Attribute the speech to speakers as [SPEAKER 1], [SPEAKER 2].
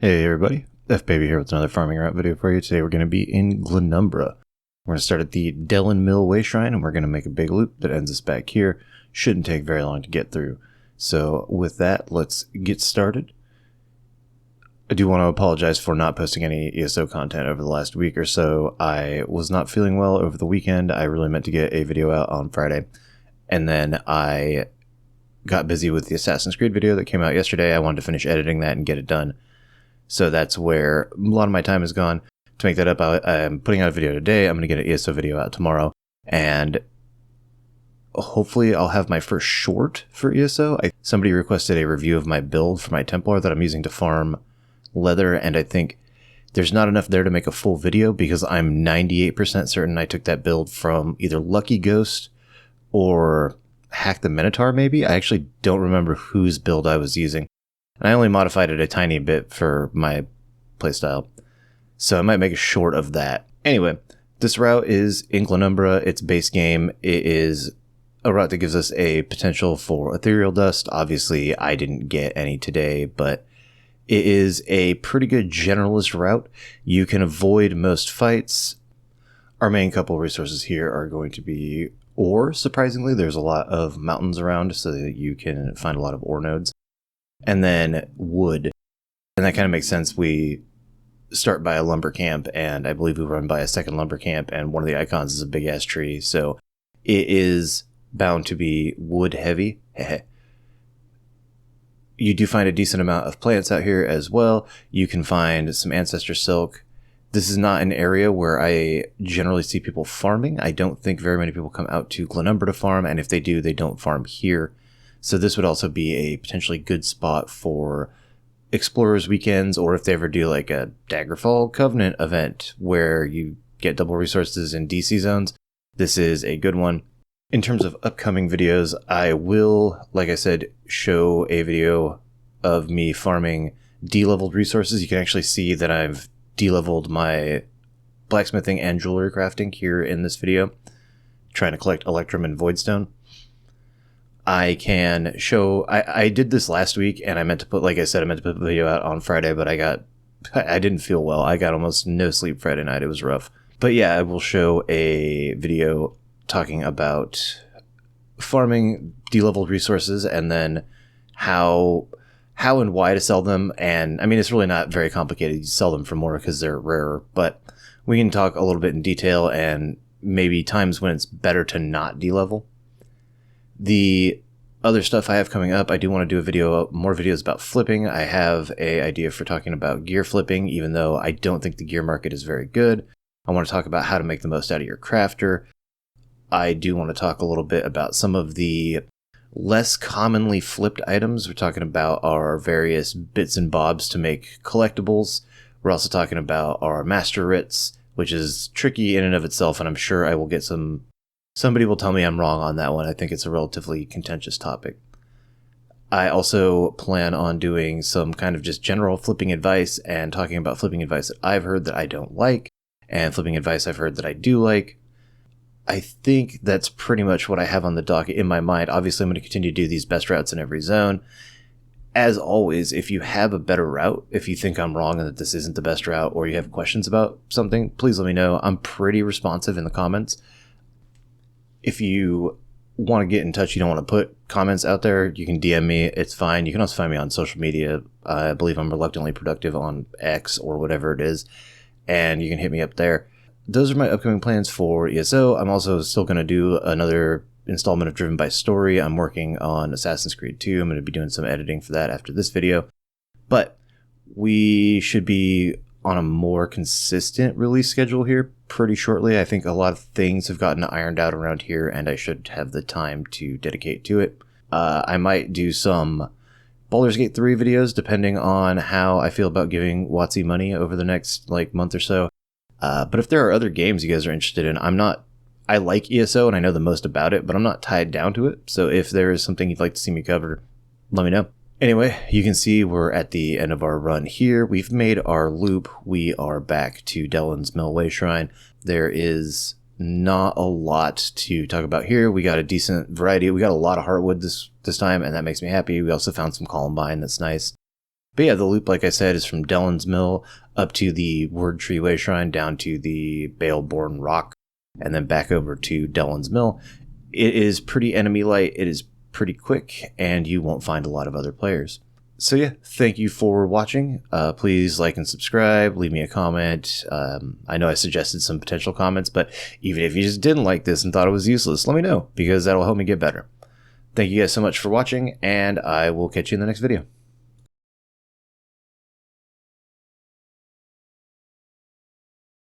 [SPEAKER 1] Hey everybody, F-Baby here with another farming route video for you. Today we're going to be in Glenumbra. We're going to start at the Delin Mill Way Shrine and we're going to make a big loop that ends us back here. Shouldn't take very long to get through. So with that, let's get started. I do want to apologize for not posting any ESO content over the last week or so. I was not feeling well over the weekend. I really meant to get a video out on Friday. And then I got busy with the Assassin's Creed video that came out yesterday. I wanted to finish editing that and get it done. So that's where a lot of my time has gone. To make that up, I'm putting out a video today. I'm going to get an ESO video out tomorrow. And hopefully I'll have my first short for ESO. Somebody requested a review of my build for my Templar that I'm using to farm leather. And I think there's not enough there to make a full video because I'm 98% certain I took that build from either Lucky Ghost or Hack the Minotaur maybe. I actually don't remember whose build I was using. And I only modified it a tiny bit for my playstyle, so I might make a short of that. Anyway, this route is in Glenumbra. It's base game. It is a route that gives us a potential for ethereal dust. Obviously, I didn't get any today, but it is a pretty good generalist route. You can avoid most fights. Our main couple resources here are going to be ore. Surprisingly, there's a lot of mountains around, so that you can find a lot of ore nodes. And then wood. And that kind of makes sense. We start by a lumber camp, and I believe we run by a second lumber camp, and one of the icons is a big ass tree. So it is bound to be wood heavy. You do find a decent amount of plants out here as well. You can find some ancestor silk. This is not an area where I generally see people farming. I don't think very many people come out to Glenumbra to farm, and if they do, they don't farm here. So this would also be a potentially good spot for explorers weekends, or if they ever do like a Daggerfall Covenant event where you get double resources in DC zones. This is a good one. In terms of upcoming videos, I will, like I said, show a video of me farming D-leveled resources. You can actually see that I've D-leveled my blacksmithing and jewelry crafting here in this video, trying to collect Electrum and Voidstone. I can show, I did this last week, and I meant to put, like I said, I meant to put the video out on Friday, but I didn't feel well. I got almost no sleep Friday night. It was rough. But yeah, I will show a video talking about farming D-leveled resources and then how and why to sell them. And I mean, it's really not very complicated. You sell them for more because they're rarer, but we can talk a little bit in detail and maybe times when it's better to not D-level. The other stuff I have coming up, I do want to do a video, more videos about flipping. I have an idea for talking about gear flipping, even though I don't think the gear market is very good. I want to talk about how to make the most out of your crafter. I do want to talk a little bit about some of the less commonly flipped items. We're talking about our various bits and bobs to make collectibles. We're also talking about our master writs, which is tricky in and of itself, and I'm sure I will get somebody will tell me I'm wrong on that one. I think it's a relatively contentious topic. I also plan on doing some kind of just general flipping advice and talking about flipping advice that I've heard that I don't like and flipping advice I've heard that I do like. I think that's pretty much what I have on the docket in my mind. Obviously, I'm going to continue to do these best routes in every zone. As always, if you have a better route, if you think I'm wrong and that this isn't the best route, or you have questions about something, please let me know. I'm pretty responsive in the comments. If you want to get in touch, you don't want to put comments out there, you can DM me. It's fine. You can also find me on social media. I believe I'm Reluctantly Productive on X or whatever it is, and you can hit me up there. Those are my upcoming plans for ESO. I'm also still going to do another installment of Driven by Story. I'm working on Assassin's Creed 2. I'm going to be doing some editing for that after this video. But we should be on a more consistent release schedule here pretty shortly. I think a lot of things have gotten ironed out around here, and I should have the time to dedicate to it. I might do some Baldur's Gate 3 videos, depending on how I feel about giving WotC money over the next month or so. But if there are other games you guys are interested in, I like ESO and I know the most about it, but I'm not tied down to it. So if there is something you'd like to see me cover, let me know. Anyway, you can see we're at the end of our run here. We've made our loop. We are back to Delin's Millway Shrine. There is not a lot to talk about here. We got a decent variety. We got a lot of heartwood this time, and that makes me happy. We also found some columbine. That's nice. But yeah, the loop, like I said, is from Dellen's Mill up to the Word Tree Way Shrine, down to the Baleborn Rock, and then back over to Dellen's Mill. It is pretty enemy light, it is pretty quick, and you won't find a lot of other players. So yeah, thank you for watching. Please like and subscribe, leave me a comment. I know I suggested some potential comments, but even if you just didn't like this and thought it was useless, let me know, because that'll help me get better. Thank you guys so much for watching, and I will catch you in the next video.